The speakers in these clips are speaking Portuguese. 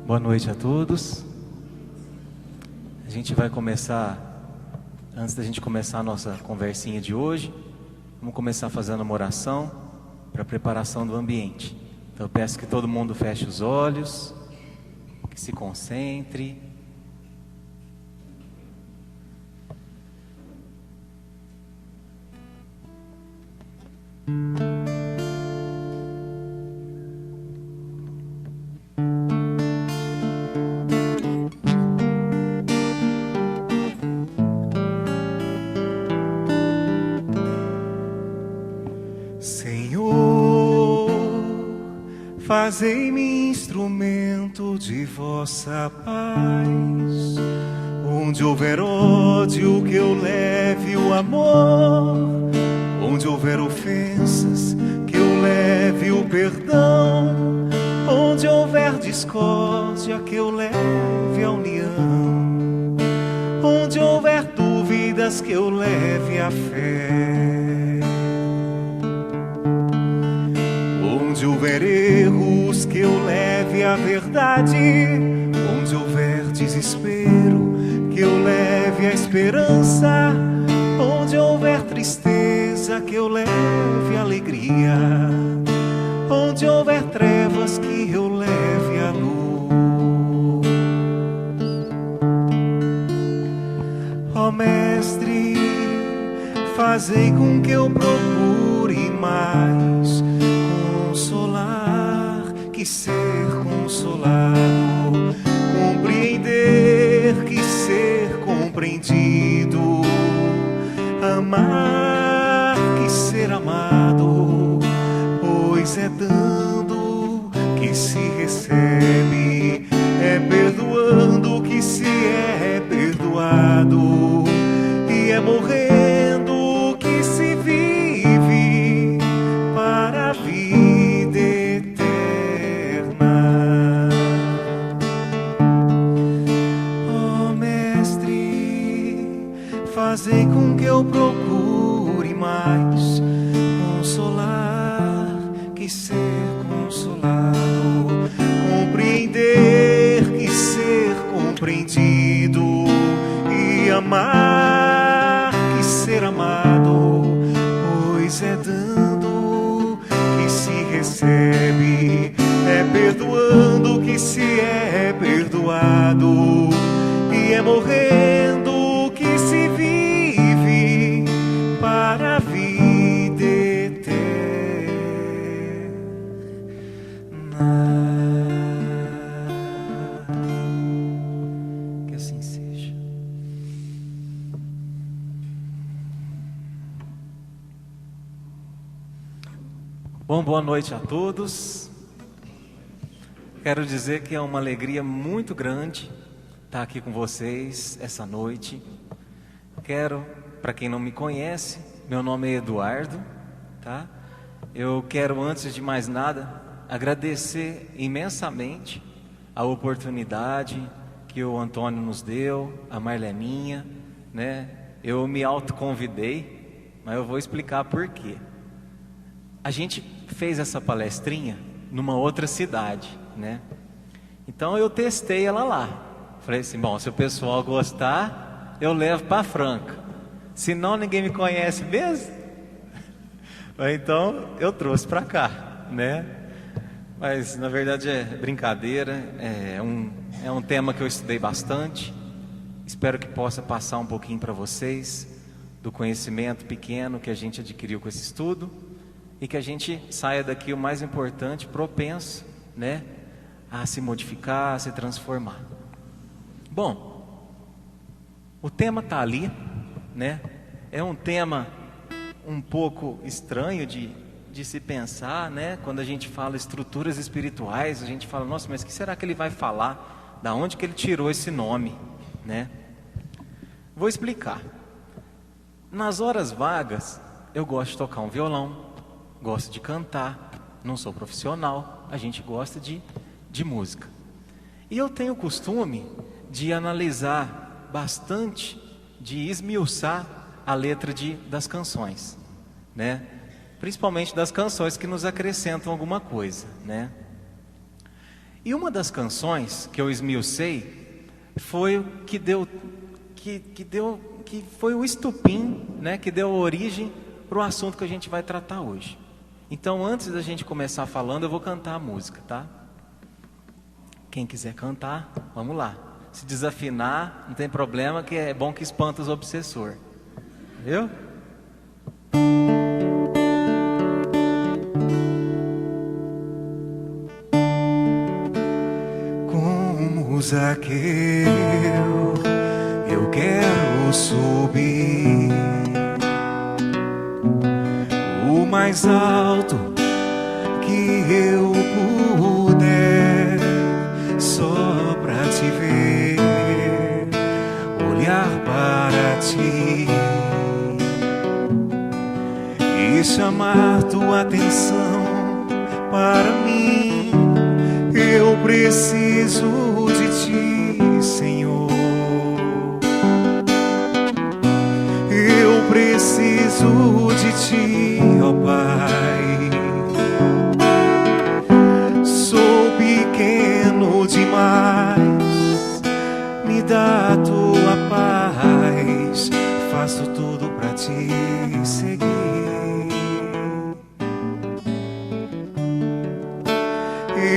Boa noite a todos. A gente vai começar, antes da gente começar a nossa conversinha de hoje, vamos começar fazendo uma oração para a preparação do ambiente. Então eu peço que todo mundo feche os olhos, que se concentre. Fazei-me instrumento de vossa paz. Onde houver ódio, que eu leve o amor. Onde houver ofensas, que eu leve o perdão. Onde houver discórdia, que eu leve a união. Onde houver dúvidas, que eu leve a fé. Onde houver erros, que eu leve a verdade. Onde houver desespero, que eu leve a esperança. Onde houver tristeza, que eu leve a alegria. Onde houver trevas, que eu leve a luz. Ó Mestre, fazei com que eu procure mais consolar que ser consolado, compreender que ser compreendido, amar que ser amado, pois é dando que se recebe, é perdoando que se é perdoado, e é morrendo que se vive para a vida eterna. Ó Mestre, fazei com que eu procure mais consolar que ser consolado, compreender que ser compreendido, e amar que ser amado, pois é dando que se recebe, é perdoando que se é perdoado, e é morrendo que se vive para a vida eterna. Que assim seja. Bom, boa noite a todos. Quero dizer que é uma alegria muito grande estar aqui com vocês essa noite. Quero, para quem não me conhece, meu nome é Eduardo, tá? Eu quero, antes de mais nada, agradecer imensamente a oportunidade que o Antônio nos deu, a Marleninha, né? Eu me autoconvidei, mas eu vou explicar por quê. A gente fez essa palestrinha numa outra cidade, né? Então eu testei ela lá. Falei assim, bom, se o pessoal gostar, eu levo para Franca. Se não, ninguém me conhece mesmo. Então eu trouxe para cá, né? Mas na verdade é brincadeira, é um tema que eu estudei bastante. Espero que possa passar um pouquinho para vocês do conhecimento pequeno que a gente adquiriu com esse estudo, e que a gente saia daqui, o mais importante, propenso, né, a se modificar, a se transformar. Bom, o tema está ali, né? É um tema um pouco estranho de se pensar, né? Quando a gente fala estruturas espirituais, a gente fala, nossa, mas o que será que ele vai falar? Da onde que ele tirou esse nome, né? Vou explicar. Nas horas vagas, eu gosto de tocar um violão, gosto de cantar, não sou profissional, a gente gosta de música. E eu tenho o costume de analisar bastante, de esmiuçar a letra das canções, né? Principalmente das canções que nos acrescentam alguma coisa, né? E uma das canções que eu esmiucei foi o que foi o estupim, né, que deu origem para o assunto que a gente vai tratar hoje. Então, antes da gente começar falando, eu vou cantar a música, tá? Quem quiser cantar, vamos lá. Se desafinar, não tem problema, que é bom que espanta os obsessores. Viu? Como Zaqueu, eu quero subir o mais alto que eu puder, só pra te ver, olhar para ti e chamar tua atenção para mim. Eu preciso de ti, Senhor. Eu preciso de ti, ó Pai. Sou pequeno demais, me dá a tua paz. Faço tudo pra te seguir.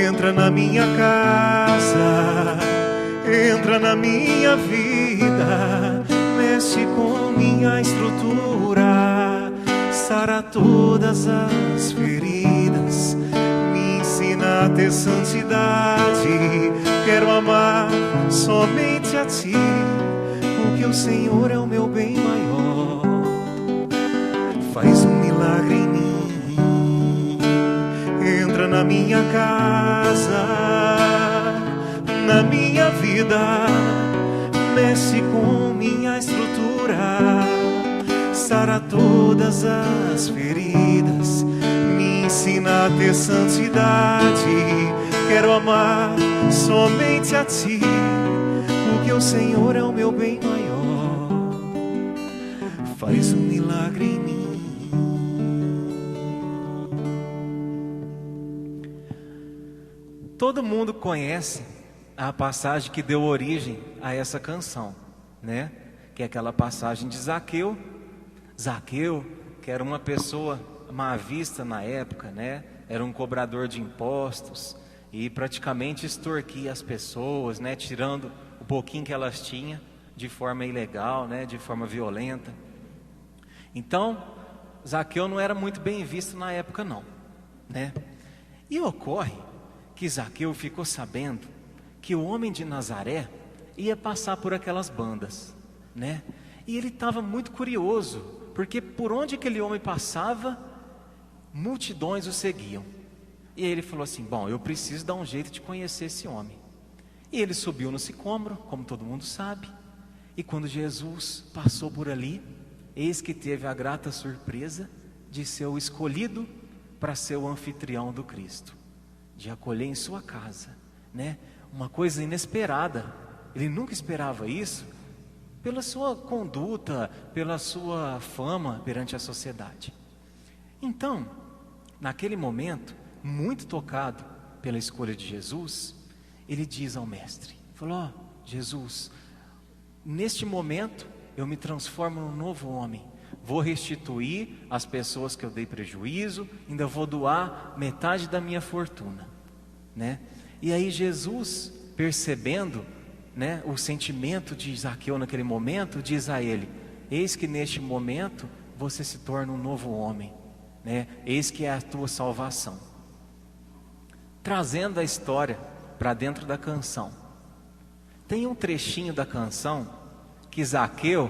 Entra na minha casa, entra na minha vida, mexe com minha estrutura, sara todas as feridas, me ensina a ter santidade. Quero amar somente a ti, porque o Senhor é o meu bem maior. Faz um milagre em mim. Entra na minha casa, na minha vida, mexe com minha estrutura, sara todas as feridas, me ensina a ter santidade. Quero amar somente a ti, porque o Senhor é o meu bem maior. Faz um milagre em mim. Todo mundo conhece a passagem que deu origem a essa canção, né? Que é aquela passagem de Zaqueu. Zaqueu, que era uma pessoa má vista na época, né? Era um cobrador de impostos e praticamente extorquia as pessoas, né? Tirando o pouquinho que elas tinham de forma ilegal, né? De forma violenta. Então, Zaqueu não era muito bem visto na época não, né? E ocorre que Zaqueu ficou sabendo que o homem de Nazaré ia passar por aquelas bandas, né? E ele estava muito curioso, porque por onde aquele homem passava, multidões o seguiam. E aí ele falou assim: bom, eu preciso dar um jeito de conhecer esse homem. E ele subiu no sicômoro, como todo mundo sabe. E quando Jesus passou por ali, eis que teve a grata surpresa de ser o escolhido para ser o anfitrião do Cristo, de acolher em sua casa, né? Uma coisa inesperada. Ele nunca esperava isso, pela sua conduta, pela sua fama perante a sociedade. Então, naquele momento, muito tocado pela escolha de Jesus, ele diz ao mestre, falou: ó, Jesus, neste momento eu me transformo num novo homem. Vou restituir as pessoas que eu dei prejuízo, ainda vou doar metade da minha fortuna, né? E aí Jesus, percebendo, né, o sentimento de Zaqueu naquele momento, diz a ele: eis que neste momento você se torna um novo homem, né? Eis que é a tua salvação. Trazendo a história para dentro da canção, tem um trechinho da canção que Zaqueu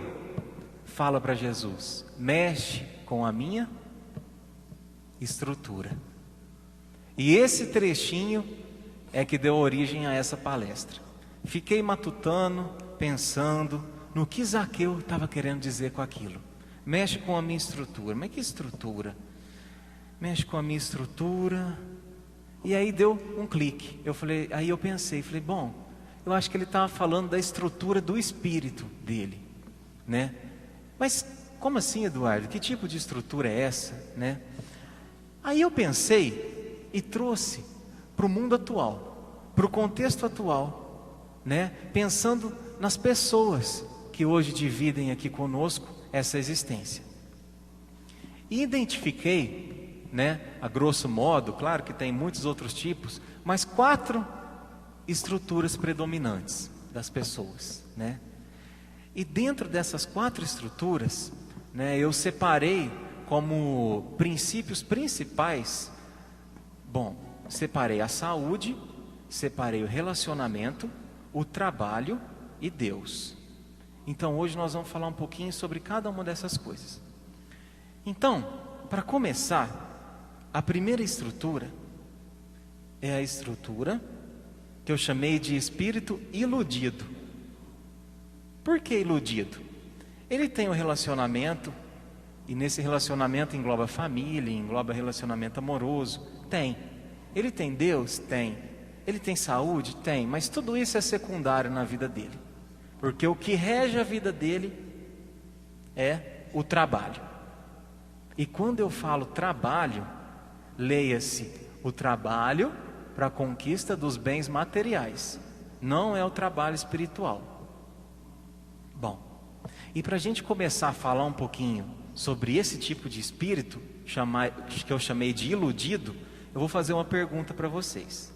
fala para Jesus: mexe com a minha estrutura. E esse trechinho é que deu origem a essa palestra. Fiquei matutando, pensando no que Zaqueu estava querendo dizer com aquilo. Mexe com a minha estrutura. Mas que estrutura? Mexe com a minha estrutura. E aí deu um clique. Aí eu pensei, bom, eu acho que ele estava falando da estrutura do espírito dele, né? Mas como assim, Eduardo? Que tipo de estrutura é essa, né? Aí eu pensei e trouxe para o mundo atual. para o contexto atual, né? Pensando nas pessoas que hoje dividem aqui conosco essa existência. E identifiquei, né, a grosso modo, claro que tem muitos outros tipos, mas 4 estruturas predominantes das pessoas, né? E dentro dessas 4 estruturas, né, eu separei como princípios principais, separei a saúde, separei o relacionamento, o trabalho e Deus. Então hoje nós vamos falar um pouquinho sobre cada uma dessas coisas. Então, para começar, a primeira estrutura é a estrutura que eu chamei de espírito iludido. Por que iludido? Ele tem um relacionamento, e nesse relacionamento engloba família, engloba relacionamento amoroso. Tem. Ele tem Deus? Tem. Ele tem saúde? Tem. Mas tudo isso é secundário na vida dele. Porque o que rege a vida dele é o trabalho. E quando eu falo trabalho, leia-se o trabalho para a conquista dos bens materiais. Não é o trabalho espiritual. Bom, e para a gente começar a falar um pouquinho sobre esse tipo de espírito, que eu chamei de iludido, eu vou fazer uma pergunta para vocês.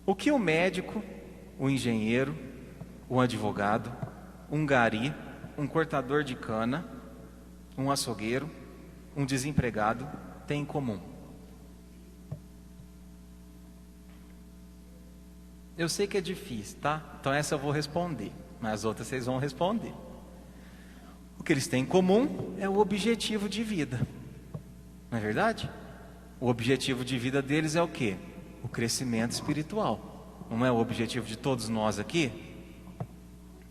O que o médico, o engenheiro, um advogado, um gari, um cortador de cana, um açougueiro, um desempregado têm em comum? Eu sei que é difícil, tá? Então essa eu vou responder, mas as outras vocês vão responder. O que eles têm em comum é o objetivo de vida. Não é verdade? O objetivo de vida deles é o quê? O crescimento espiritual. Não é o objetivo de todos nós aqui?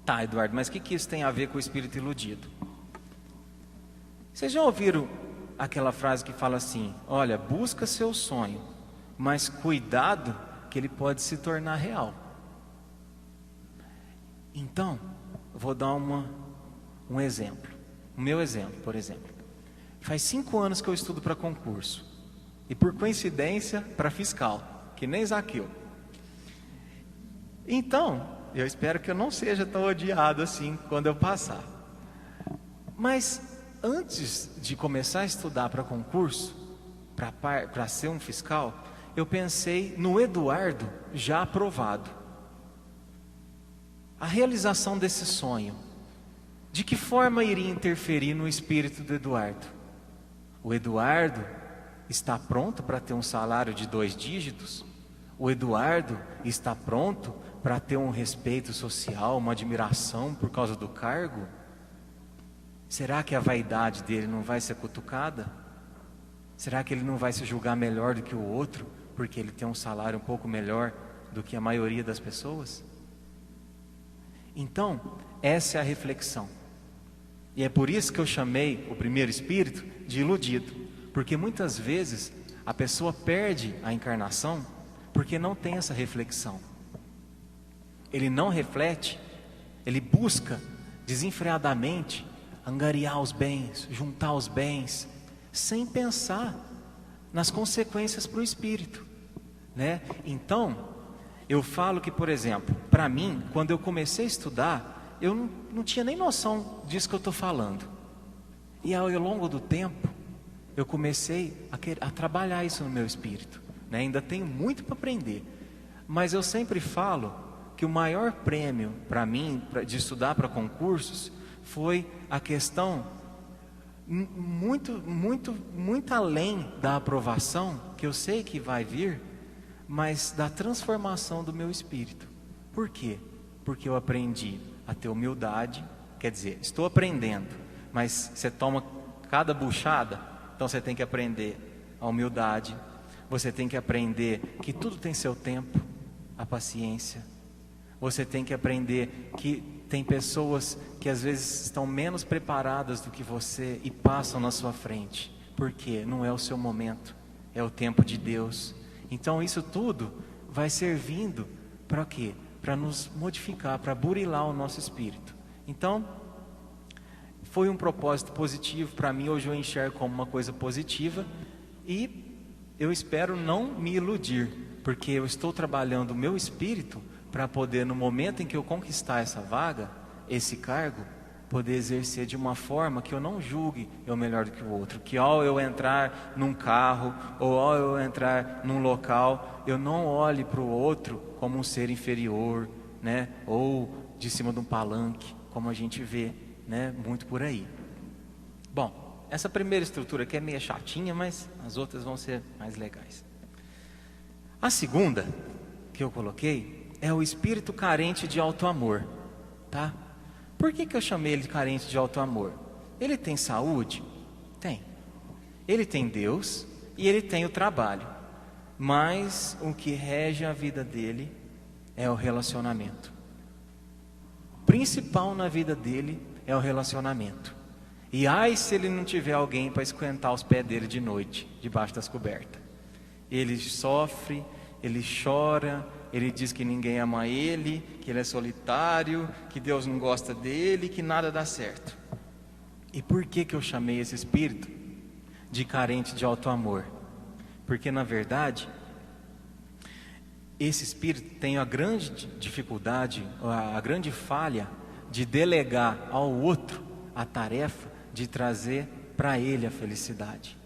Tá, Eduardo, mas o que isso tem a ver com o espírito iludido? Vocês já ouviram aquela frase que fala assim: olha, busca seu sonho, mas cuidado que ele pode se tornar real. Então, eu vou dar um exemplo. O meu exemplo, por exemplo. Faz 5 anos que eu estudo para concurso. E por coincidência, para fiscal, que nem Zaqueu. Então, eu espero que eu não seja tão odiado assim quando eu passar. Mas antes de começar a estudar para concurso, para ser um fiscal, eu pensei no Eduardo já aprovado. A realização desse sonho, de que forma iria interferir no espírito do Eduardo? O Eduardo está pronto para ter um salário de 2 dígitos? O Eduardo está pronto para ter um respeito social, uma admiração por causa do cargo? Será que a vaidade dele não vai ser cutucada? Será que ele não vai se julgar melhor do que o outro, porque ele tem um salário um pouco melhor do que a maioria das pessoas? Então, essa é a reflexão. E é por isso que eu chamei o primeiro espírito de iludido. Porque muitas vezes a pessoa perde a encarnação porque não tem essa reflexão. Ele não reflete, ele busca desenfreadamente angariar os bens, juntar os bens, sem pensar nas consequências para o espírito, né? Então, eu falo que, por exemplo, para mim, quando eu comecei a estudar, eu não tinha nem noção disso que eu estou falando. E ao longo do tempo, eu comecei a trabalhar isso no meu espírito, né? Ainda tenho muito para aprender, mas eu sempre falo que o maior prêmio para mim, de estudar para concursos, foi a questão muito além da aprovação, que eu sei que vai vir, mas da transformação do meu espírito. Por quê? Porque eu aprendi a ter humildade. Quer dizer, estou aprendendo, mas você toma cada buchada, então você tem que aprender a humildade, você tem que aprender que tudo tem seu tempo, a paciência. Você tem que aprender que tem pessoas que às vezes estão menos preparadas do que você e passam na sua frente, porque não é o seu momento, é o tempo de Deus. Então isso tudo vai servindo para quê? Para nos modificar, para burilar o nosso espírito. Então, foi um propósito positivo para mim. Hoje eu enxergo como uma coisa positiva e eu espero não me iludir, Porque eu estou trabalhando o meu espírito para poder, no momento em que eu conquistar essa vaga, esse cargo, poder exercer de uma forma que eu não julgue eu melhor do que o outro. Que ao eu entrar num carro ou ao eu entrar num local, eu não olhe para o outro como um ser inferior, né? Ou de cima de um palanque, como a gente vê, né? Muito por aí. Bom, essa primeira estrutura aqui é meio chatinha, mas as outras vão ser mais legais. A segunda que eu coloquei é o espírito carente de auto-amor, tá? Por que eu chamei ele de carente de auto-amor? Ele tem saúde? Tem. Ele tem Deus e ele tem o trabalho. Mas o que rege a vida dele é o relacionamento. O principal na vida dele é o relacionamento. E ai se ele não tiver alguém para esquentar os pés dele de noite, debaixo das cobertas. Ele sofre, ele chora, ele diz que ninguém ama ele, que ele é solitário, que Deus não gosta dele, que nada dá certo. E por que eu chamei esse espírito de carente de auto-amor? Porque na verdade, esse espírito tem a grande dificuldade, a grande falha de delegar ao outro a tarefa de trazer para ele a felicidade.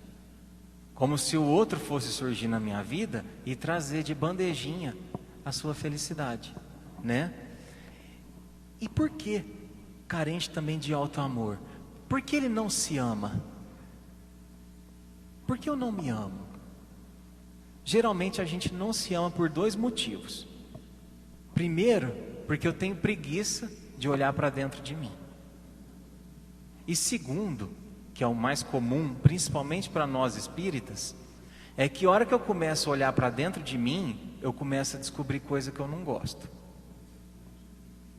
Como se o outro fosse surgir na minha vida e trazer de bandejinha a sua felicidade, né? E por que carente também de auto-amor? Por que ele não se ama? Por que eu não me amo? Geralmente a gente não se ama por dois motivos. Primeiro, porque eu tenho preguiça de olhar para dentro de mim. E segundo, que é o mais comum, principalmente para nós espíritas, é que a hora que eu começo a olhar para dentro de mim, eu começo a descobrir coisa que eu não gosto.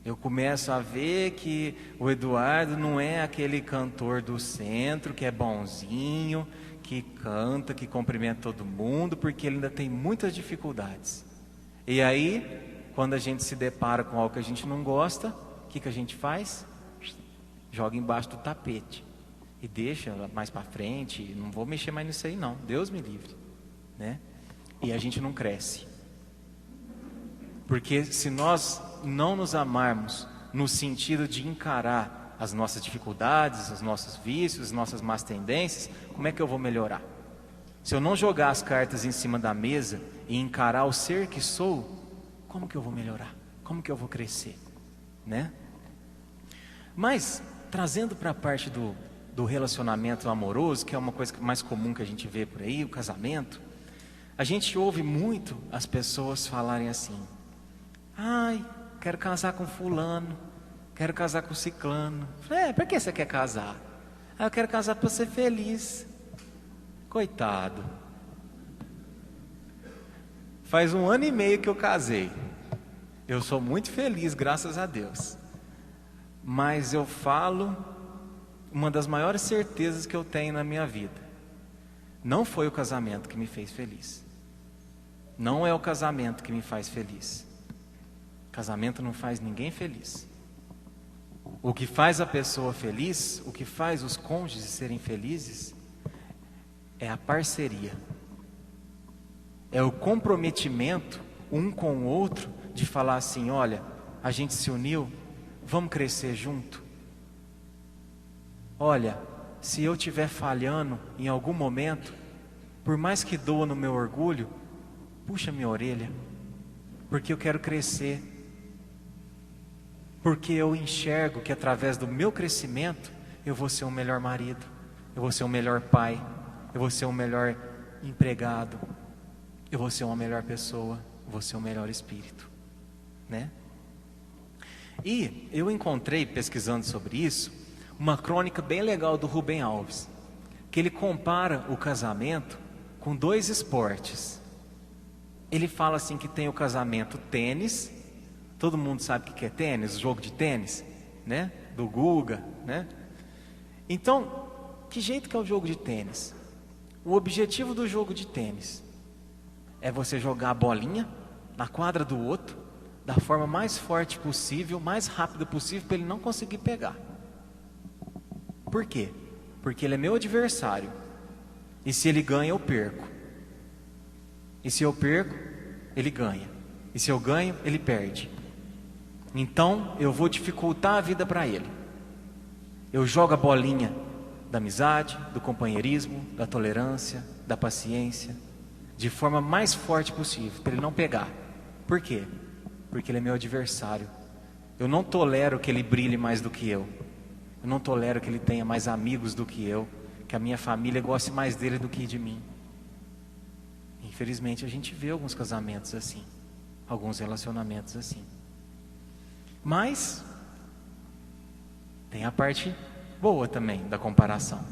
Eu começo a ver que o Eduardo não é aquele cantor do centro, que é bonzinho, que canta, que cumprimenta todo mundo, porque ele ainda tem muitas dificuldades. E aí, quando a gente se depara com algo que a gente não gosta, o que a gente faz? Joga embaixo do tapete. E deixa mais para frente, não vou mexer mais nisso aí não, Deus me livre, né? E a gente não cresce. Porque se nós não nos amarmos no sentido de encarar as nossas dificuldades, os nossos vícios, as nossas más tendências, como é que eu vou melhorar? Se eu não jogar as cartas em cima da mesa e encarar o ser que sou, como que eu vou melhorar? Como que eu vou crescer? Né? Mas, trazendo para a parte do relacionamento amoroso, que é uma coisa mais comum que a gente vê por aí, o casamento, a gente ouve muito as pessoas falarem assim: ai, quero casar com fulano, quero casar com ciclano. Por que você quer casar? Eu quero casar para ser feliz. Coitado. Faz 1 ano e meio que eu casei. Eu sou muito feliz, graças a Deus. Mas eu falo uma das maiores certezas que eu tenho na minha vida: não foi o casamento que me fez feliz. Não é o casamento que me faz feliz. Casamento não faz ninguém feliz. O que faz a pessoa feliz, o que faz os cônjuges serem felizes, é a parceria. É o comprometimento um com o outro de falar assim: olha, a gente se uniu, vamos crescer junto. Olha, se eu estiver falhando em algum momento, por mais que doa no meu orgulho, puxa minha orelha, porque eu quero crescer. Porque eu enxergo que através do meu crescimento, eu vou ser um melhor marido, eu vou ser um melhor pai, eu vou ser um melhor empregado, eu vou ser uma melhor pessoa, eu vou ser um melhor espírito, né? E eu encontrei, pesquisando sobre isso, uma crônica bem legal do Rubem Alves, que ele compara o casamento com 2 esportes. Ele fala assim que tem o casamento tênis. Todo mundo sabe o que é tênis, o jogo de tênis, né? Do Guga, né? Então, que jeito que é o jogo de tênis? O objetivo do jogo de tênis é você jogar a bolinha na quadra do outro, da forma mais forte possível, mais rápida possível, para ele não conseguir pegar. Por quê? Porque ele é meu adversário. E se ele ganha, eu perco. E se eu perco, ele ganha. E se eu ganho, ele perde. Então eu vou dificultar a vida para ele. Eu jogo a bolinha da amizade, do companheirismo, da tolerância, da paciência, de forma mais forte possível, para ele não pegar. Por quê? Porque ele é meu adversário. Eu não tolero que ele brilhe mais do que eu. Eu não tolero que ele tenha mais amigos do que eu, que a minha família goste mais dele do que de mim. Infelizmente a gente vê alguns casamentos assim, alguns relacionamentos assim. Mas tem a parte boa também da comparação.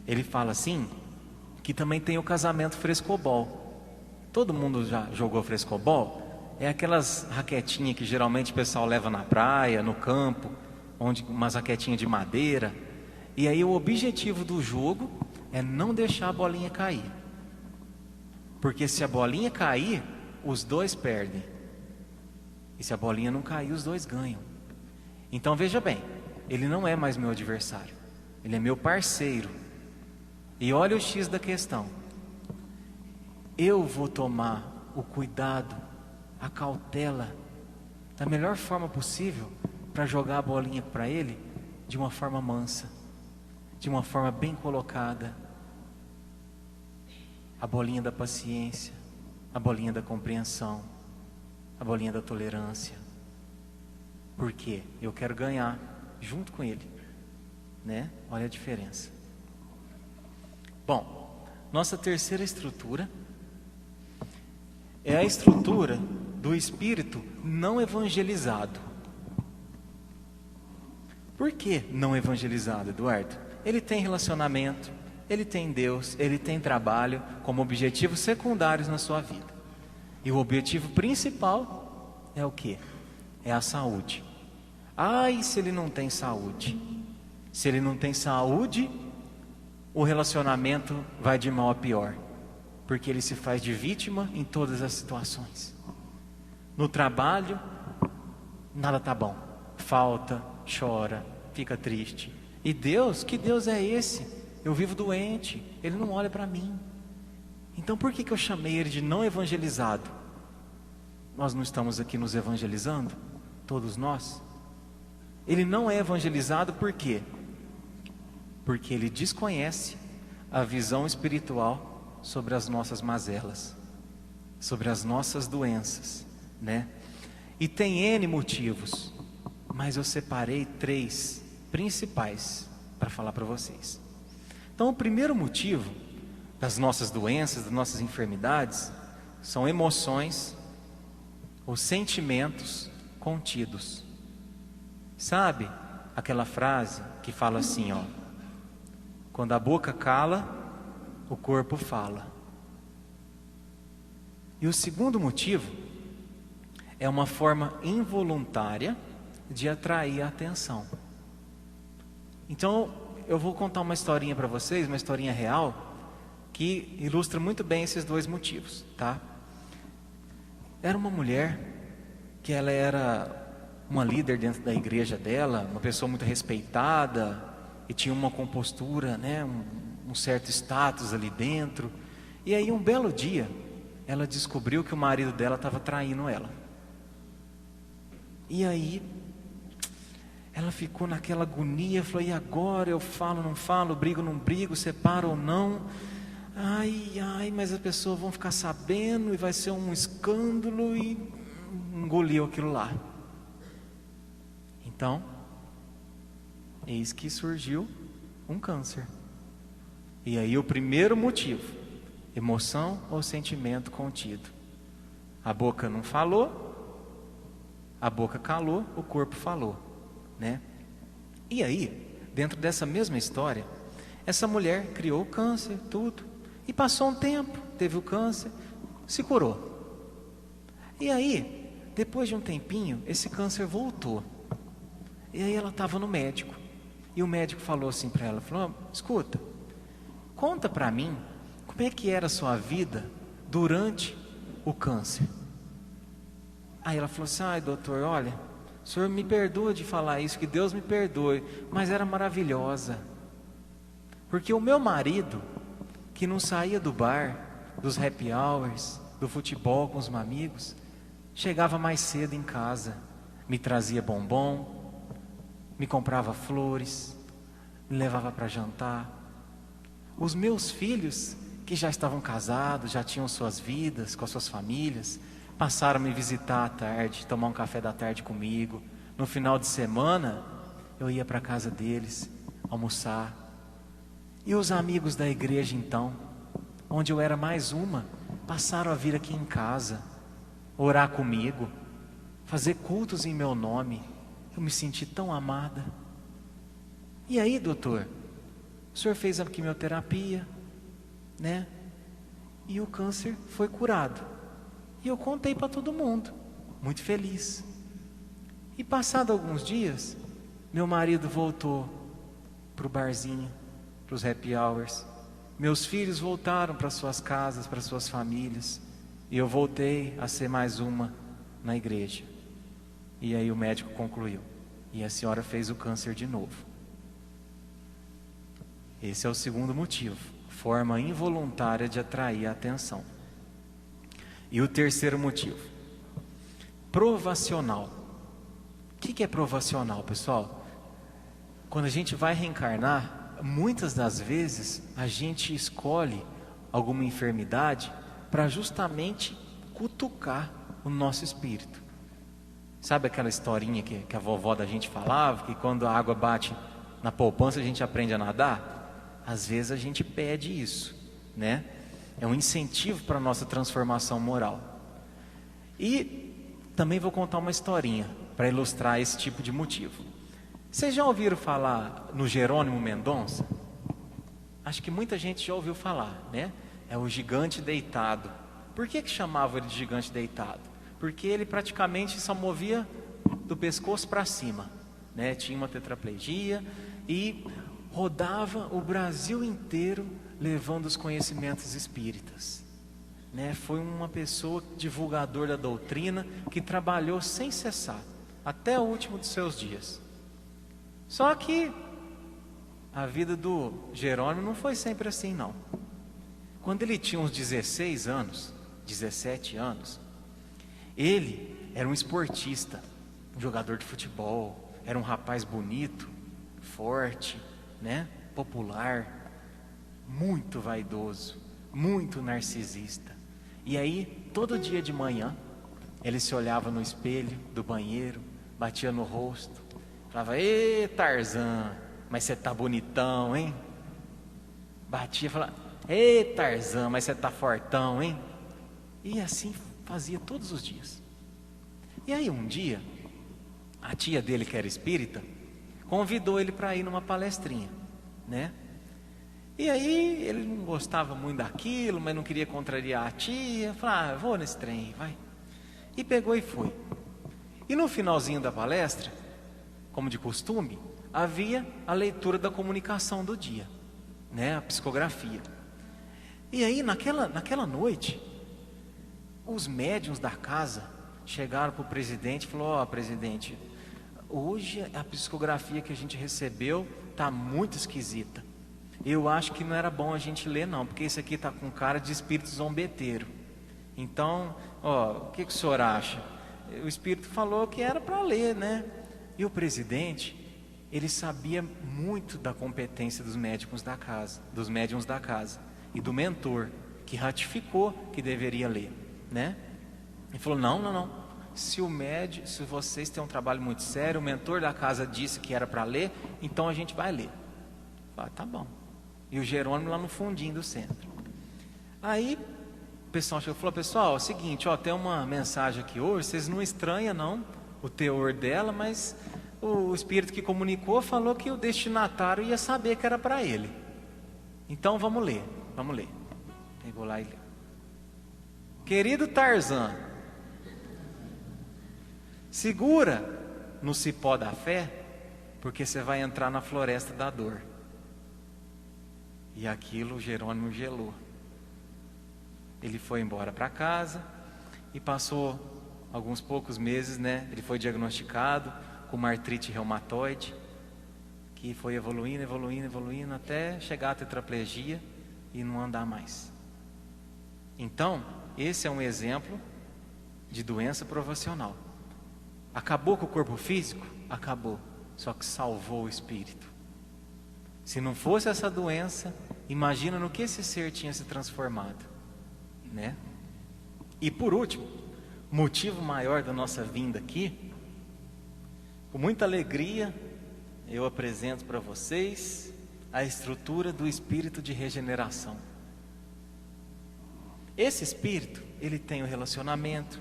Ele fala assim, que também tem o casamento frescobol. Todo mundo já jogou frescobol? É aquelas raquetinhas que geralmente o pessoal leva na praia, no campo, onde umas raquetinhas de madeira. E aí o objetivo do jogo é não deixar a bolinha cair. Porque se a bolinha cair, os dois perdem. E se a bolinha não cair, os dois ganham. Então veja bem, ele não é mais meu adversário, ele é meu parceiro. E olha o X da questão. Eu vou tomar o cuidado, a cautela, da melhor forma possível, para jogar a bolinha para ele de uma forma mansa, de uma forma bem colocada. A bolinha da paciência, a bolinha da compreensão, a bolinha da tolerância. Por quê? Eu quero ganhar junto com ele, né? Olha a diferença. Bom, nossa terceira estrutura é a estrutura do espírito não evangelizado. Por que não evangelizado, Eduardo? Ele tem relacionamento, ele tem Deus, ele tem trabalho como objetivos secundários na sua vida. E o objetivo principal é o quê? É a saúde. E se ele não tem saúde? Se ele não tem saúde, o relacionamento vai de mal a pior, porque ele se faz de vítima em todas as situações. No trabalho, nada tá bom, falta, chora, fica triste. E Deus, que Deus é esse? Eu vivo doente, ele não olha para mim. Então por que eu chamei ele de não evangelizado? Nós não estamos aqui nos evangelizando? Todos nós? Ele não é evangelizado por quê? Porque ele desconhece a visão espiritual sobre as nossas mazelas, sobre as nossas doenças, né? E tem N motivos, mas eu separei 3 principais para falar para vocês. Então, o primeiro motivo das nossas doenças, das nossas enfermidades, são emoções ou sentimentos contidos. Sabe aquela frase que fala assim, ó: quando a boca cala, o corpo fala. E o segundo motivo é uma forma involuntária de atrair a atenção. Então, eu vou contar uma historinha para vocês, uma historinha real, que ilustra muito bem esses 2 motivos, tá? Era uma mulher que ela era uma líder dentro da igreja dela, uma pessoa muito respeitada, e tinha uma compostura, né, um certo status ali dentro. E aí um belo dia, ela descobriu que o marido dela estava traindo ela. E aí ela ficou naquela agonia, falou: e agora? Eu falo, não falo, brigo, não brigo, separo ou não? Mas as pessoas vão ficar sabendo e vai ser um escândalo. E engoliu aquilo lá. Então, eis que surgiu um câncer. E aí o primeiro motivo: emoção ou sentimento contido. A boca não falou, a boca calou, o corpo falou, né? E aí, dentro dessa mesma história, essa mulher criou o câncer, tudo, e passou um tempo, teve o câncer, se curou. E aí, depois de um tempinho, esse câncer voltou. E aí ela estava no médico, e o médico falou assim para ela, falou: escuta, conta para mim como é que era a sua vida durante o câncer. Aí ela falou assim: doutor, olha, o senhor me perdoa de falar isso, que Deus me perdoe, mas era maravilhosa. Porque o meu marido, que não saía do bar, dos happy hours, do futebol com os amigos, chegava mais cedo em casa, me trazia bombom, me comprava flores, me levava para jantar. Os meus filhos, que já estavam casados, já tinham suas vidas, com as suas famílias, passaram a me visitar à tarde, tomar um café da tarde comigo. No final de semana, eu ia para a casa deles, almoçar. E os amigos da igreja, então, onde eu era mais uma, passaram a vir aqui em casa, orar comigo, fazer cultos em meu nome. Eu me senti tão amada. E aí, doutor, o senhor fez a quimioterapia, né? E o câncer foi curado. E eu contei para todo mundo, muito feliz. E passado alguns dias, meu marido voltou para o barzinho, para os happy hours. Meus filhos voltaram para suas casas, para suas famílias. E eu voltei a ser mais uma na igreja. E aí o médico concluiu: e a senhora fez o câncer de novo. Esse é o segundo motivo, forma involuntária de atrair a atenção. E o terceiro motivo, provacional. O que é provacional, pessoal? Quando a gente vai reencarnar, muitas das vezes a gente escolhe alguma enfermidade para justamente cutucar o nosso espírito. Sabe aquela historinha que a vovó da gente falava, que quando a água bate na poupança a gente aprende a nadar? Às vezes a gente pede isso, né? É um incentivo para a nossa transformação moral. E também vou contar uma historinha para ilustrar esse tipo de motivo. Vocês já ouviram falar no Jerônimo Mendonça? Acho que muita gente já ouviu falar, né? É o gigante deitado. Por que chamava ele de gigante deitado? Porque ele praticamente só movia do pescoço para cima, né? Tinha uma tetraplegia e rodava o Brasil inteiro levando os conhecimentos espíritas, né? Foi uma pessoa divulgador da doutrina que trabalhou sem cessar até o último dos seus dias. Só que a vida do Jerônimo não foi sempre assim, não. Quando ele tinha uns 16 anos, 17 anos, ele era um esportista, um jogador de futebol, era um rapaz bonito, forte, né? Popular, muito vaidoso, muito narcisista. E aí, todo dia de manhã, ele se olhava no espelho do banheiro, batia no rosto, falava: "Ê, Tarzan, mas você tá bonitão, hein?" Batia e falava: "Ê, Tarzan, mas você tá fortão, hein?" E assim fazia todos os dias. E aí um dia, a tia dele, que era espírita, convidou ele para ir numa palestrinha, né? E aí ele não gostava muito daquilo, mas não queria contrariar a tia. Falou: "Vou nesse trem, vai." E pegou e foi. E no finalzinho da palestra, como de costume, havia a leitura da comunicação do dia, né? A psicografia. E aí naquela noite, os médiuns da casa chegaram para o presidente e falaram: "Ó, presidente, hoje a psicografia que a gente recebeu está muito esquisita. Eu acho que não era bom a gente ler, não, porque esse aqui está com cara de espírito zombeteiro. Então, o que o senhor acha?" O espírito falou que era para ler, né? E o presidente, ele sabia muito da competência dos médiums da casa e do mentor, que ratificou que deveria ler, né? Ele falou: não. Se vocês têm um trabalho muito sério, o mentor da casa disse que era para ler, então a gente vai ler. Falei: "Tá bom." E o Jerônimo lá no fundinho do centro. Aí o pessoal chegou e falou: "Pessoal, é o seguinte, tem uma mensagem aqui hoje, vocês não estranham não o teor dela, mas o espírito que comunicou falou que o destinatário ia saber que era para ele. Então vamos ler. Pegou lá e leu: "Querido Tarzan, segura no cipó da fé, porque você vai entrar na floresta da dor." E aquilo o Jerônimo gelou. Ele foi embora para casa e passou alguns poucos meses, né? Ele foi diagnosticado com uma artrite reumatoide, que foi evoluindo até chegar à tetraplegia e não andar mais. Então, esse é um exemplo de doença provacional. Acabou com o corpo físico? Acabou. Só que salvou o espírito. Se não fosse essa doença, imagina no que esse ser tinha se transformado, né? E por último, motivo maior da nossa vinda aqui, com muita alegria, eu apresento para vocês a estrutura do espírito de regeneração. Esse espírito, ele tem o relacionamento,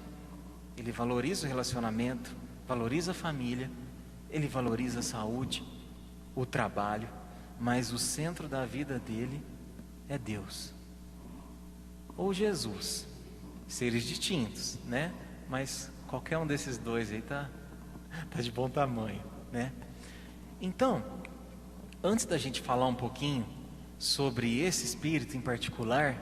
ele valoriza o relacionamento, valoriza a família, ele valoriza a saúde, o trabalho, mas o centro da vida dele é Deus ou Jesus. Seres distintos, né? Mas qualquer um desses dois aí tá de bom tamanho, né? Então, antes da gente falar um pouquinho sobre esse espírito em particular,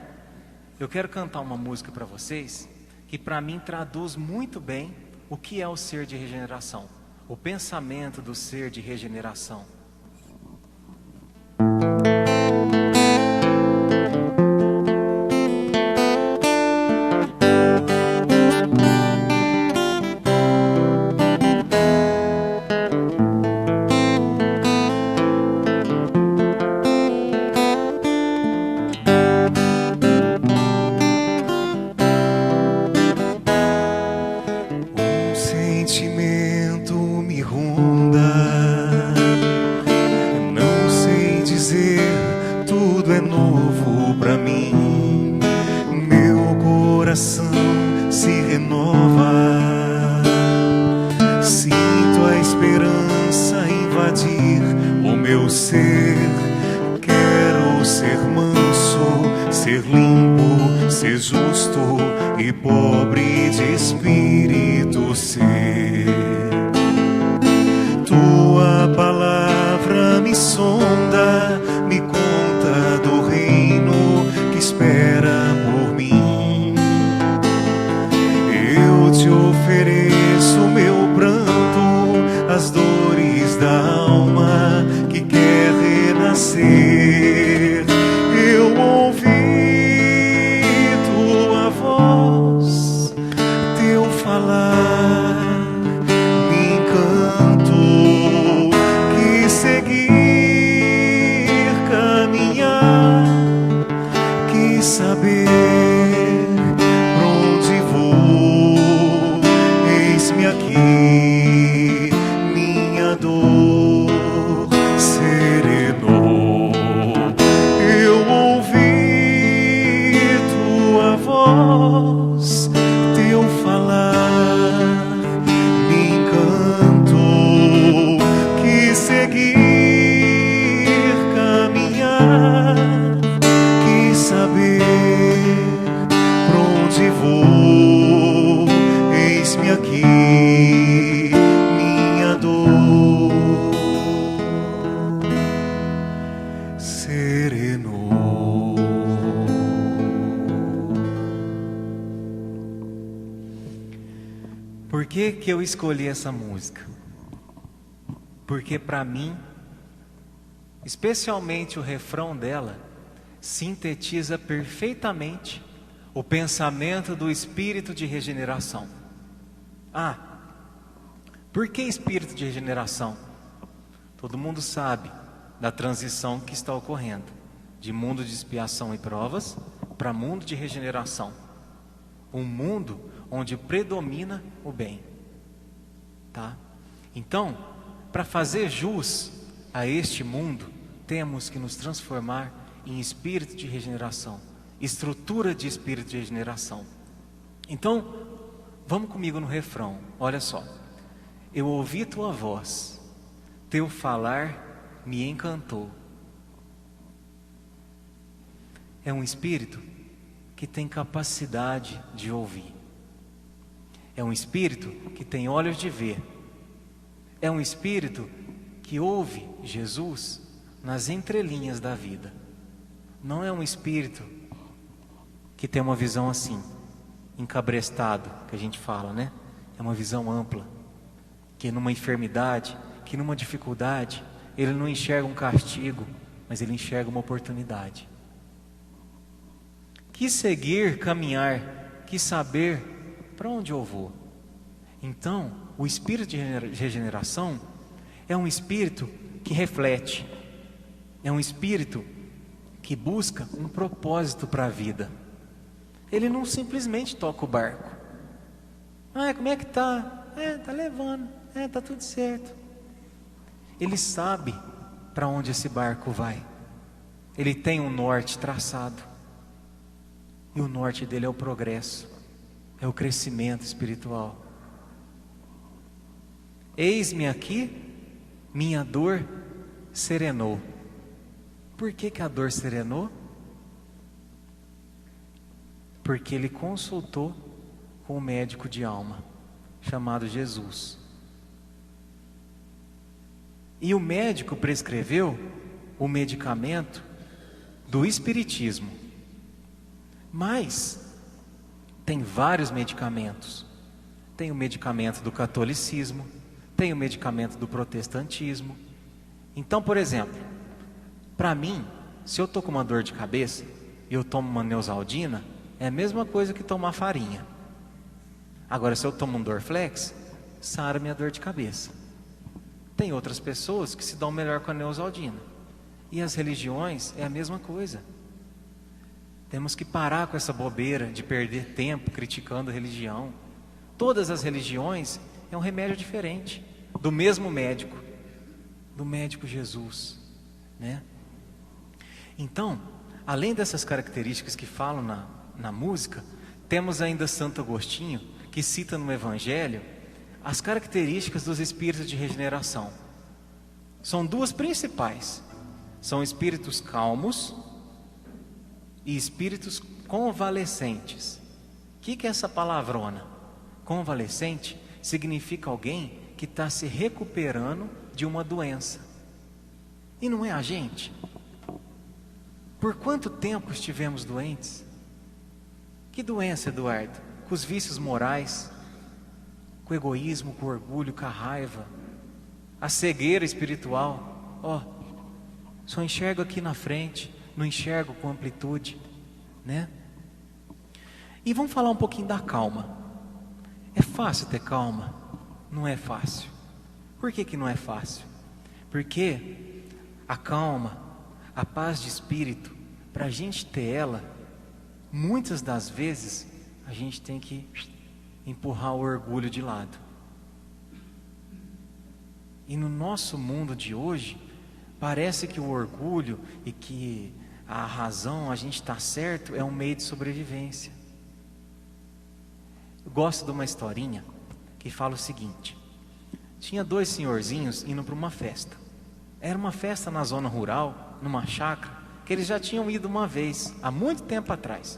eu quero cantar uma música para vocês que para mim traduz muito bem o que é o ser de regeneração, o pensamento do ser de regeneração. Por que eu escolhi essa música? Porque para mim, especialmente o refrão dela, sintetiza perfeitamente o pensamento do espírito de regeneração. Por que espírito de regeneração? Todo mundo sabe da transição que está ocorrendo, de mundo de expiação e provas para mundo de regeneração. Um mundo onde predomina o bem, tá? Então, para fazer jus a este mundo, temos que nos transformar em espírito de regeneração, estrutura de espírito de regeneração. Então, vamos comigo no refrão, olha só. Eu ouvi tua voz, teu falar me encantou. É um espírito que tem capacidade de ouvir. É um espírito que tem olhos de ver. É um espírito que ouve Jesus nas entrelinhas da vida. Não é um espírito que tem uma visão assim, encabrestado, que a gente fala, né? É uma visão ampla, que numa enfermidade, que numa dificuldade, ele não enxerga um castigo, mas ele enxerga uma oportunidade. Que seguir, caminhar que saber para onde eu vou. Então, o espírito de regeneração é um espírito que reflete, é um espírito que busca um propósito para a vida. Ele não simplesmente toca o barco. Como é que tá? Tá levando, tá tudo certo. Ele sabe para onde esse barco vai. Ele tem um norte traçado. E o norte dele é o progresso, é o crescimento espiritual. Eis-me aqui, minha dor serenou. Por que a dor serenou? Porque ele consultou com um médico de alma, chamado Jesus. E o médico prescreveu o medicamento do espiritismo. Mas tem vários medicamentos. Tem o medicamento do catolicismo, tem o medicamento do protestantismo. Então, por exemplo, para mim, se eu estou com uma dor de cabeça e eu tomo uma Neosaldina, é a mesma coisa que tomar farinha. Agora, se eu tomo um Dorflex, sara minha dor de cabeça. Tem outras pessoas que se dão melhor com a Neosaldina. E as religiões é a mesma coisa. Temos que parar com essa bobeira de perder tempo criticando a religião. Todas as religiões é um remédio diferente, do mesmo médico, do médico Jesus, né? Então, além dessas características que falam na música, temos ainda Santo Agostinho, que cita no Evangelho as características dos espíritos de regeneração. São duas principais: são espíritos calmos e espíritos convalescentes. O que é essa palavrona? Convalescente significa alguém que está se recuperando de uma doença. E não é a gente? Por quanto tempo estivemos doentes? Que doença, Eduardo? Com os vícios morais, com o egoísmo, com o orgulho, com a raiva, a cegueira espiritual. Só enxergo aqui na frente, não enxergo com amplitude, né? E vamos falar um pouquinho da calma. É fácil ter calma? Não é fácil. Por que não é fácil? Porque a calma, a paz de espírito, para a gente ter ela, muitas das vezes a gente tem que empurrar o orgulho de lado. E no nosso mundo de hoje, parece que o orgulho e que a razão, a gente está certo, é um meio de sobrevivência. Eu gosto de uma historinha que fala o seguinte: tinha dois senhorzinhos indo para uma festa. Era uma festa na zona rural, numa chácara, que eles já tinham ido uma vez, há muito tempo atrás.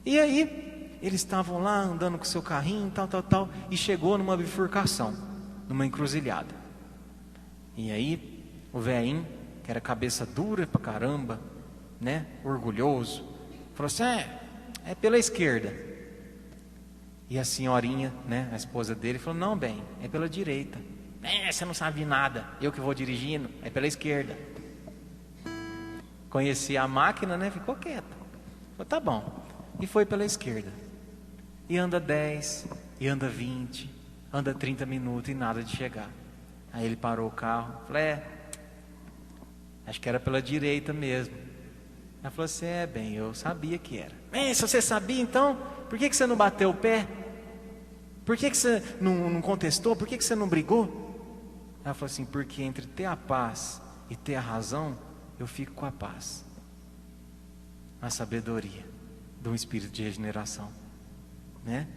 E aí, eles estavam lá andando com seu carrinho, tal, e chegou numa bifurcação, numa encruzilhada. E aí, o velhinho, que era cabeça dura pra caramba, né, orgulhoso, falou assim: é pela esquerda. E a senhorinha, né, a esposa dele, falou: não, bem, é pela direita. Você não sabe nada, eu que vou dirigindo, é pela esquerda. Conhecia a máquina, né, ficou quieta. Falou: tá bom. E foi pela esquerda. E anda 10, e anda 20, anda 30 minutos e nada de chegar. Aí ele parou o carro, falou: acho que era pela direita mesmo. Ela falou assim: bem, eu sabia que era. Se você sabia, então, por que você não bateu o pé? Por que você não contestou? Por que você não brigou? Ela falou assim: porque entre ter a paz e ter a razão, eu fico com a paz. A sabedoria de um espírito de regeneração, né?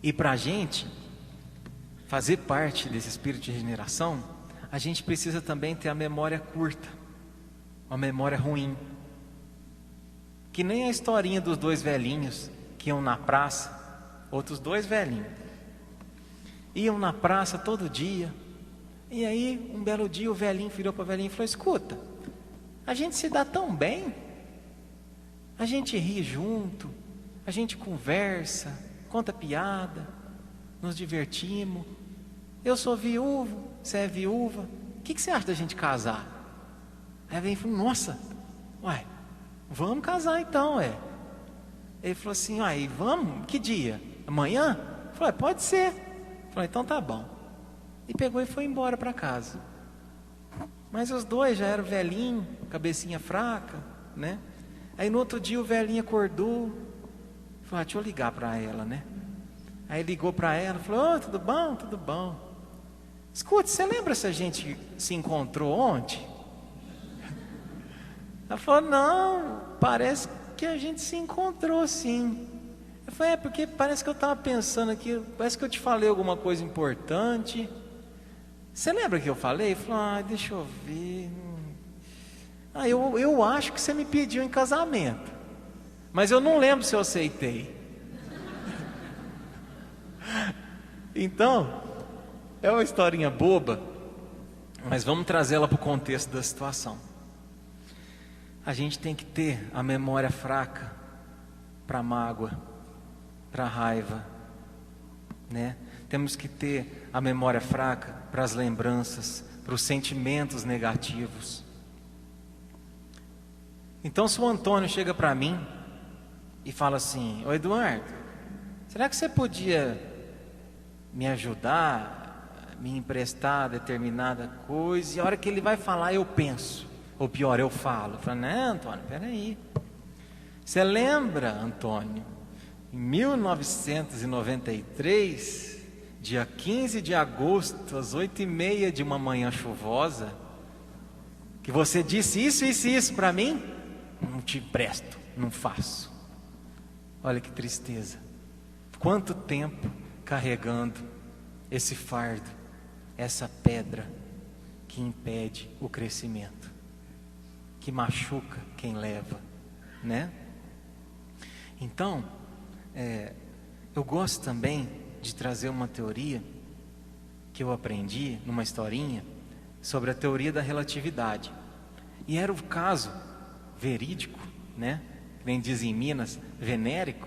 E para a gente fazer parte desse espírito de regeneração, a gente precisa também ter a memória curta, uma memória ruim. Que nem a historinha dos dois velhinhos que iam na praça, outros dois velhinhos, iam na praça todo dia. E aí, um belo dia, o velhinho virou para o velhinho e falou: escuta, a gente se dá tão bem, a gente ri junto, a gente conversa, conta piada, nos divertimos. Eu sou viúvo, você é viúva, o que você acha da gente casar? Aí vem e falou: nossa, vamos casar então, Ele falou assim: aí, vamos? Que dia? Amanhã? Eu falei: pode ser. Eu falei: então tá bom. E pegou e foi embora para casa. Mas os dois já eram velhinhos, cabecinha fraca, né? Aí no outro dia o velhinho acordou, falou: deixa eu ligar para ela, né? Aí ligou para ela, falou: tudo bom? Tudo bom. Escute, você lembra se a gente se encontrou ontem? Ela falou: não, parece que a gente se encontrou sim. Eu falei: porque parece que eu estava pensando aqui, parece que eu te falei alguma coisa importante. Você lembra que eu falei? Ele falou: deixa eu ver. Eu acho que você me pediu em casamento, mas eu não lembro se eu aceitei. Então, é uma historinha boba, mas vamos trazê-la para o contexto da situação. A gente tem que ter a memória fraca para mágoa, para raiva, né? Temos que ter a memória fraca para as lembranças, para os sentimentos negativos. Então, se o Antônio chega para mim e fala assim: ô Eduardo, será que você podia me ajudar, me emprestar determinada coisa? E a hora que ele vai falar, eu penso, ou pior, eu falo. Eu falo: não, Antônio, peraí. Você lembra, Antônio, em 1993, dia 15 de agosto, às 8h30 de uma manhã chuvosa, que você disse isso, isso e isso para mim? Não te empresto, não faço. Olha que tristeza. Quanto tempo carregando esse fardo, essa pedra que impede o crescimento, que machuca quem leva, né? Então, eu gosto também de trazer uma teoria que eu aprendi numa historinha sobre a teoria da relatividade. E era o caso verídico, né? Vem diz em Minas, venérico,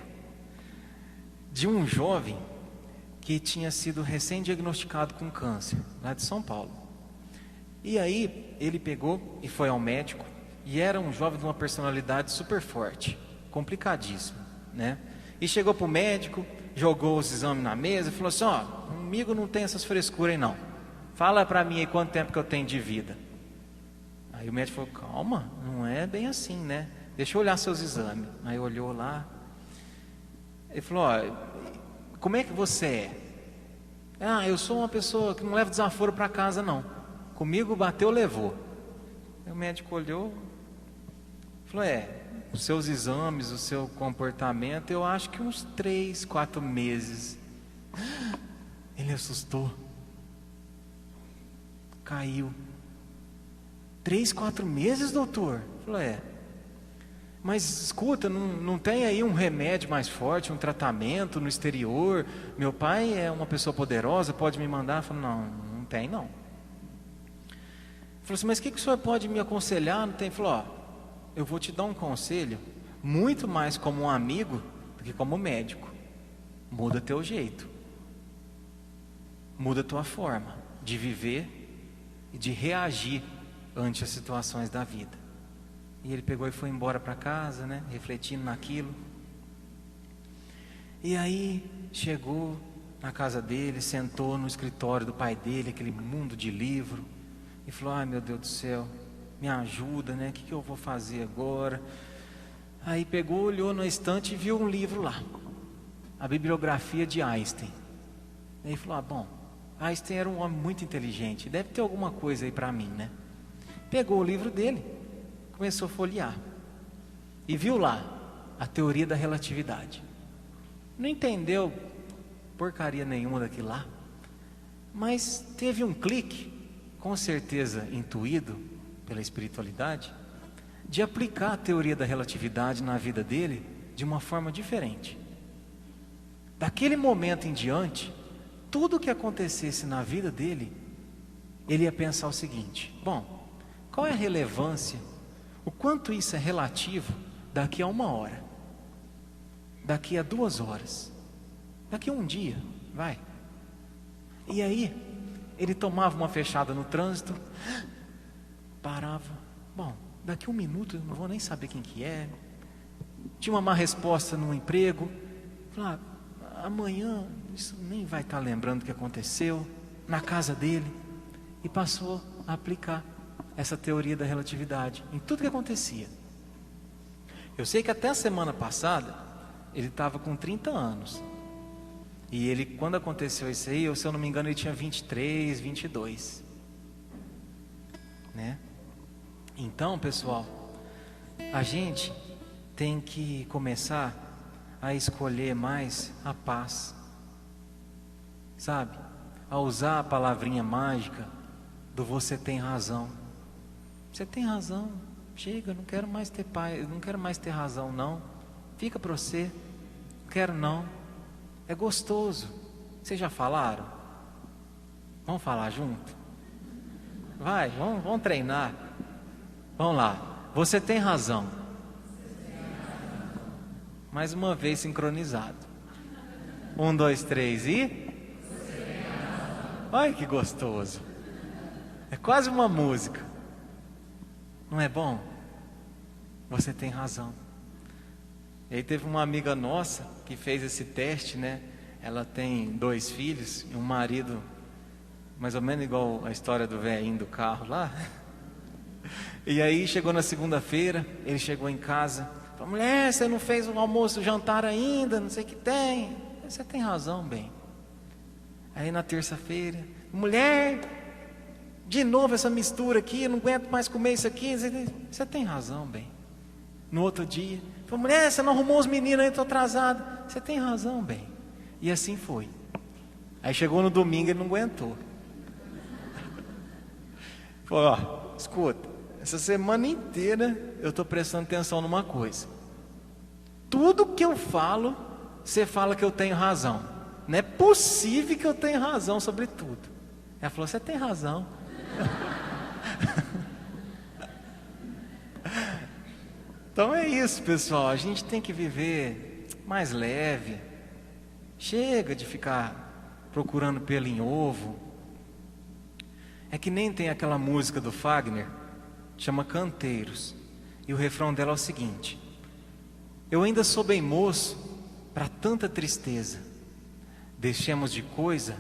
de um jovem que tinha sido recém-diagnosticado com câncer, lá de São Paulo. E aí ele pegou e foi ao médico, e era um jovem de uma personalidade super forte, complicadíssimo, né? E chegou para o médico, jogou os exames na mesa e falou assim: ó, comigo não tem essas frescuras aí não, fala para mim aí quanto tempo que eu tenho de vida. Aí o médico falou: calma, não é bem assim, né? Deixa eu olhar seus exames. Aí olhou lá. Ele falou: ó, como é que você é? Eu sou uma pessoa que não leva desaforo para casa não. Comigo bateu, levou. Aí o médico olhou, falou: os seus exames, o seu comportamento, eu acho que uns 3, 4 meses. Ele assustou. Caiu. 3, 4 meses, doutor? Falou: mas escuta, não tem aí um remédio mais forte, um tratamento no exterior? Meu pai é uma pessoa poderosa, pode me mandar? Falou: não tem não. Falou assim: mas o que o senhor pode me aconselhar? Não tem? Falou: eu vou te dar um conselho, muito mais como um amigo do que como médico. Muda teu jeito, muda tua forma de viver e de reagir ante as situações da vida. E ele pegou e foi embora para casa, né, refletindo naquilo. E aí chegou na casa dele, sentou no escritório do pai dele, aquele mundo de livro, e falou: ai meu Deus do céu, me ajuda, né? O que eu vou fazer agora? Aí pegou, olhou na estante e viu um livro lá, a bibliografia de Einstein. Aí falou: bom, Einstein era um homem muito inteligente, deve ter alguma coisa aí para mim, né? Pegou o livro dele, começou a folhear e viu lá a teoria da relatividade. Não entendeu porcaria nenhuma daquilo lá, mas teve um clique, com certeza intuído pela espiritualidade, de aplicar a teoria da relatividade na vida dele de uma forma diferente. Daquele momento em diante, tudo que acontecesse na vida dele, ele ia pensar o seguinte: bom, qual é a relevância, o quanto isso é relativo daqui a 1 hora, daqui a 2 horas, daqui a um dia, vai. E aí, ele tomava uma fechada no trânsito, parava, bom, daqui a 1 minuto eu não vou nem saber quem que é, tinha uma má resposta no emprego, falou, amanhã isso nem vai estar lembrando o que aconteceu na casa dele, e passou a aplicar essa teoria da relatividade em tudo que acontecia. Eu sei que até a semana passada ele estava com 30 anos, e ele, quando aconteceu isso aí, se eu não me engano, ele tinha 23, 22, né? Então, pessoal, a gente tem que começar a escolher mais a paz, sabe? A usar a palavrinha mágica do você tem razão. Você tem razão, chega, não quero mais ter paz, não quero mais ter razão não. Fica para você, não quero não. É gostoso. Vocês já falaram? Vamos falar junto? Vai, vamos treinar. Vamos lá. Você tem razão. Mais uma vez sincronizado. 1, 2, 3 e... Olha que gostoso. É quase uma música. Não é bom? Você tem razão. E aí teve uma amiga nossa que fez esse teste, né? Ela tem 2 filhos e um marido mais ou menos igual a história do velhinho do carro lá. E aí chegou na segunda-feira, ele chegou em casa, falou, mulher, você não fez o almoço, o jantar ainda, não sei o que tem. Você tem razão, bem. Aí na terça-feira, mulher, de novo essa mistura aqui, eu não aguento mais comer isso aqui. Você tem razão, bem. No outro dia, falou, mulher, você não arrumou os meninos aí, estou atrasado. Você tem razão, bem. E assim foi. Aí chegou no domingo, ele não aguentou. Falou, ó, escuta, essa semana inteira eu estou prestando atenção numa coisa. Tudo que eu falo, você fala que eu tenho razão. Não é possível que eu tenha razão sobre tudo. Ela falou, você tem razão. Então é isso, pessoal. A gente tem que viver mais leve. Chega de ficar procurando pelo em ovo. É que nem tem aquela música do Fagner, chama Canteiros, e o refrão dela é o seguinte: eu ainda sou bem moço para tanta tristeza. Deixemos de coisa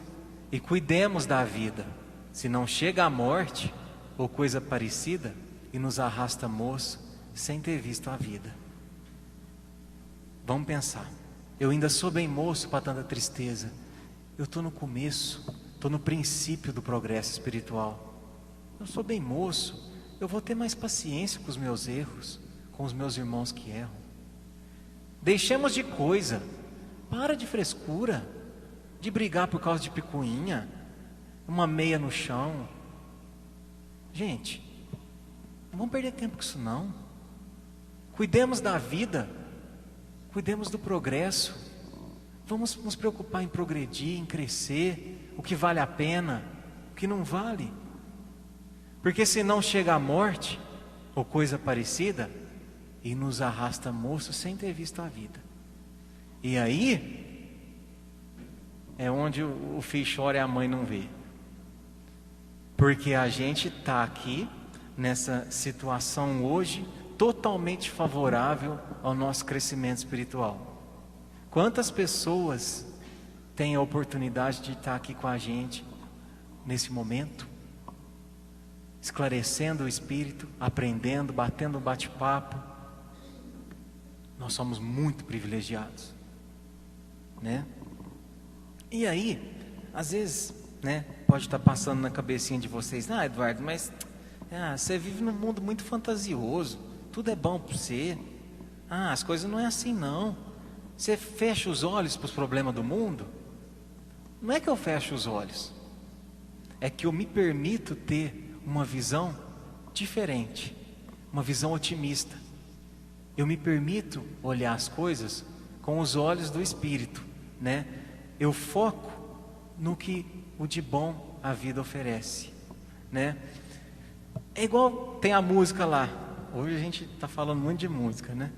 e cuidemos da vida, se não chega a morte ou coisa parecida e nos arrasta moço sem ter visto a vida. Vamos pensar. Eu ainda sou bem moço para tanta tristeza. Eu estou no começo, estou no princípio do progresso espiritual. Eu sou bem moço, eu vou ter mais paciência com os meus erros, com os meus irmãos que erram. Deixemos de coisa, para de frescura, de brigar por causa de picuinha, uma meia no chão. Gente, não vamos perder tempo com isso não. Cuidemos da vida, cuidemos do progresso. Vamos nos preocupar em progredir, em crescer, o que vale a pena, o que não vale. Porque senão chega a morte, ou coisa parecida, e nos arrasta moço sem ter visto a vida. E aí, é onde o filho chora e a mãe não vê. Porque a gente está aqui, nessa situação hoje, totalmente favorável ao nosso crescimento espiritual. Quantas pessoas têm a oportunidade de estar aqui com a gente nesse momento, esclarecendo o espírito, aprendendo, batendo um bate-papo. Nós somos muito privilegiados, né? E aí, às vezes, né, pode estar passando na cabecinha de vocês, Eduardo, mas você vive num mundo muito fantasioso, tudo é bom para você. As coisas não é assim não. Você fecha os olhos para os problemas do mundo? Não é que eu fecho os olhos, é que eu me permito ter uma visão diferente, uma visão otimista. Eu me permito olhar as coisas com os olhos do Espírito, né? Eu foco no que o de bom a vida oferece, né? É igual tem a música lá. Hoje a gente está falando muito de música, né?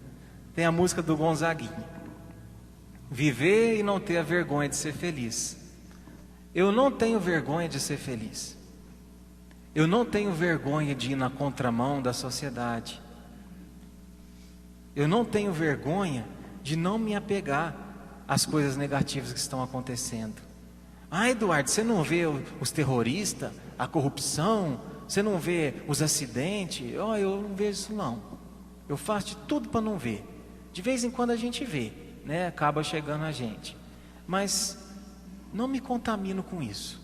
Tem a música do Gonzaguinha. Viver e não ter a vergonha de ser feliz. Eu não tenho vergonha de ser feliz. Eu não tenho vergonha de ir na contramão da sociedade. Eu não tenho vergonha de não me apegar às coisas negativas que estão acontecendo. Ah, Eduardo, você não vê os terroristas, a corrupção, você não vê os acidentes? Eu não vejo isso não. Eu faço de tudo para não ver. De vez em quando a gente vê, né? Acaba chegando a gente. Mas não me contamino com isso,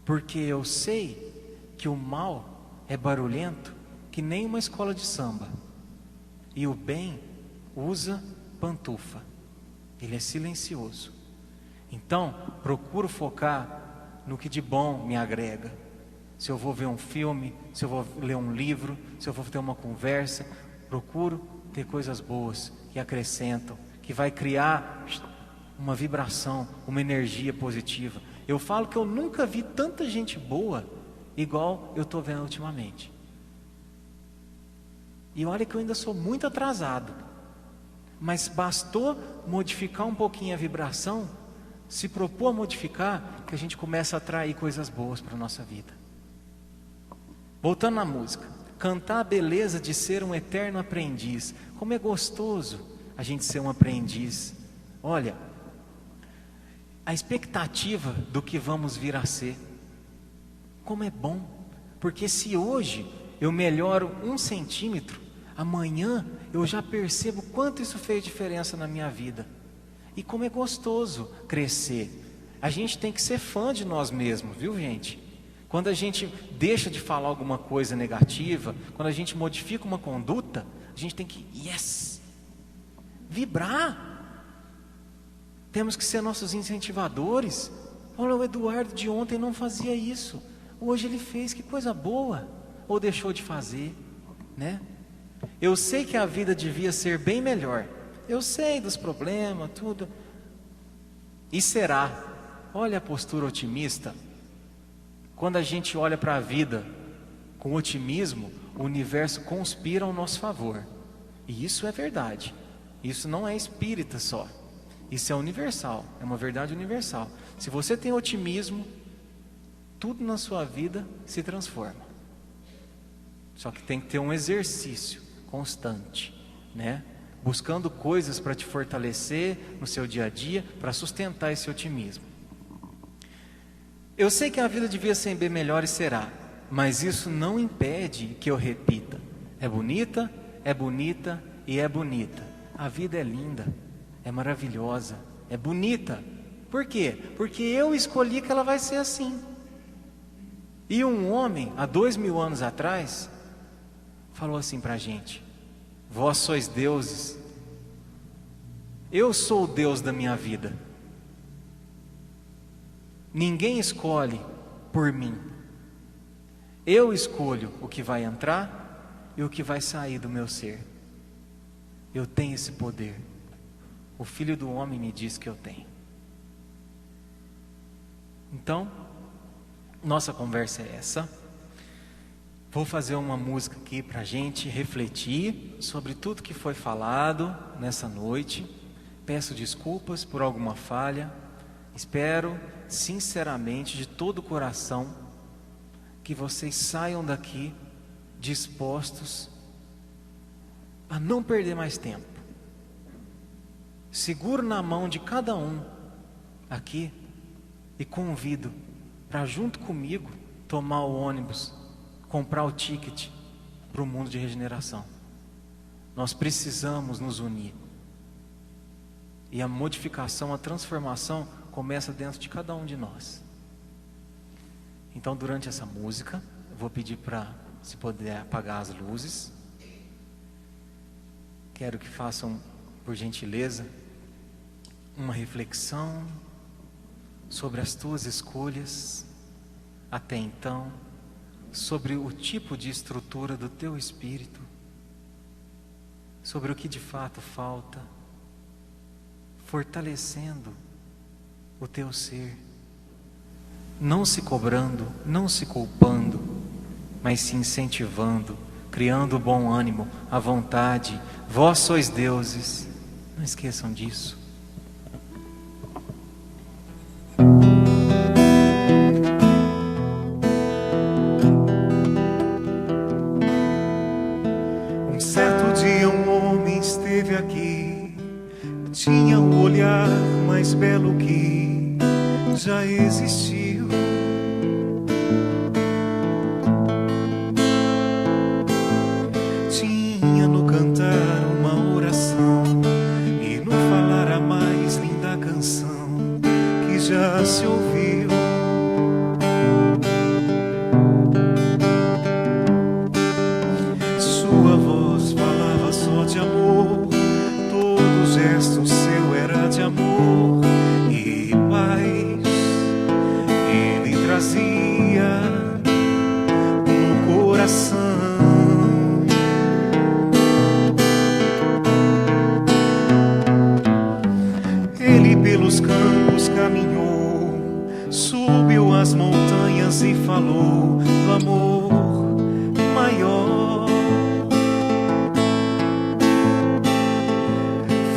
porque eu sei que o mal é barulhento que nem uma escola de samba, e o bem usa pantufa, ele é silencioso. Então procuro focar no que de bom me agrega. Se eu vou ver um filme, se eu vou ler um livro, se eu vou ter uma conversa, procuro ter coisas boas que acrescentam, que vai criar uma vibração, uma energia positiva. Eu falo que eu nunca vi tanta gente boa igual eu estou vendo ultimamente. E olha que eu ainda sou muito atrasado, mas bastou modificar um pouquinho a vibração, se propor a modificar, que a gente começa a atrair coisas boas para a nossa vida. Voltando na música, cantar a beleza de ser um eterno aprendiz. Como é gostoso a gente ser um aprendiz. Olha, a expectativa do que vamos vir a ser. Como é bom, porque se hoje eu melhoro 1 centímetro, amanhã eu já percebo quanto isso fez diferença na minha vida. E como é gostoso crescer. A gente tem que ser fã de nós mesmos, viu, gente? Quando a gente deixa de falar alguma coisa negativa, quando a gente modifica uma conduta, a gente tem que, vibrar. Temos que ser nossos incentivadores. Olha, o Eduardo de ontem não fazia isso, hoje ele fez, que coisa boa. Ou deixou de fazer, né? Eu sei que a vida devia ser bem melhor, eu sei dos problemas, tudo. E será. Olha a postura otimista. Quando a gente olha para a vida com otimismo, o universo conspira ao nosso favor. E isso é verdade. Isso não é espírita só. Isso é universal, é uma verdade universal. Se você tem otimismo, tudo na sua vida se transforma. Só que tem que ter um exercício constante, né? Buscando coisas para te fortalecer no seu dia a dia, para sustentar esse otimismo. Eu sei que a vida devia ser bem melhor e será, mas isso não impede que eu repita. É bonita e é bonita. A vida é linda, é maravilhosa, é bonita. Por quê? Porque eu escolhi que ela vai ser assim. E um homem, há 2000 anos atrás, falou assim para a gente: vós sois deuses, eu sou o Deus da minha vida. Ninguém escolhe por mim. Eu escolho o que vai entrar e o que vai sair do meu ser. Eu tenho esse poder. O Filho do Homem me diz que eu tenho. Então, nossa conversa é essa. Vou fazer uma música aqui para a gente refletir sobre tudo que foi falado nessa noite. Peço desculpas por alguma falha. Espero sinceramente, de todo o coração, que vocês saiam daqui dispostos a não perder mais tempo. Seguro na mão de cada um aqui e convido para, junto comigo, tomar o ônibus, comprar o ticket para o mundo de regeneração. Nós precisamos nos unir. E a modificação, a transformação começa dentro de cada um de nós. Então, durante essa música, eu vou pedir para, se puder, apagar as luzes. Quero que façam, por gentileza, uma reflexão sobre as tuas escolhas até então, sobre o tipo de estrutura do teu espírito, sobre o que de fato falta, fortalecendo o teu ser, não se cobrando, não se culpando, mas se incentivando, criando bom ânimo, a vontade. Vós sois deuses, não esqueçam disso. Um certo dia um homem esteve trazia no coração. Ele pelos campos caminhou, subiu as montanhas e falou do amor maior.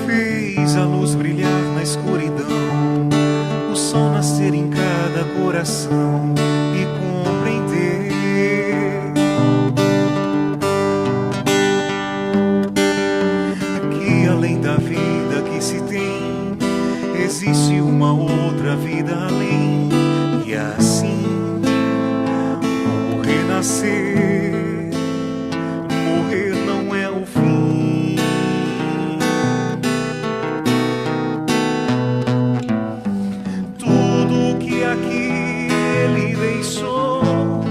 Fez a luz brilhar na escuridão, o sol nascer em cada coração e compreender que além da vida que se tem, existe uma outra vida além. E assim, morrer, nascer, morrer não é o fim. Tudo que aqui ele deixou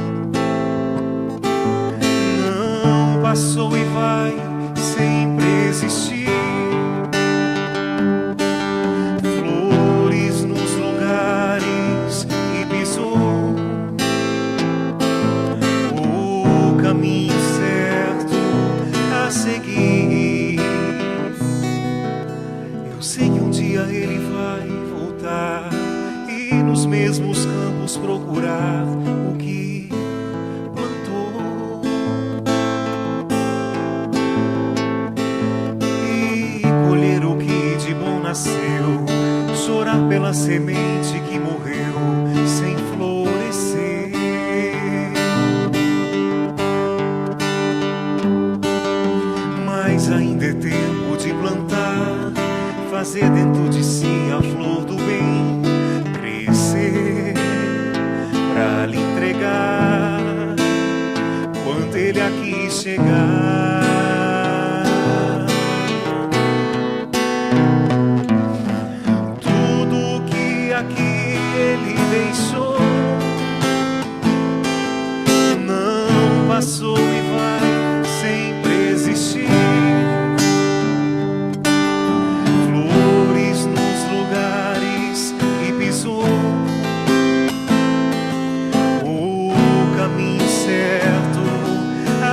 não passou e vai sempre existir. Eu sei que um dia ele vai voltar e nos mesmos campos procurar o que plantou e colher o que de bom nasceu, chorar pela semente que morreu sem florescer. Mas ainda é tempo de plantar, fazer dentro de si a flor do bem crescer, pra lhe entregar quando ele aqui chegar. Tudo que aqui ele deixou não passou e vai sempre existir.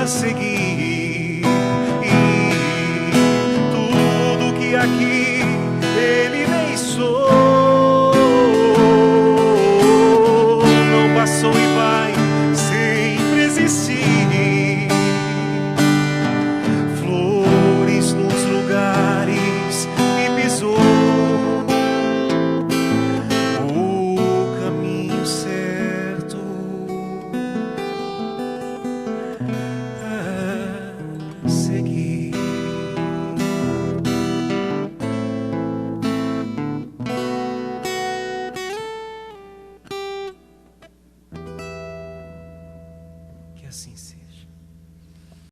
Seguir.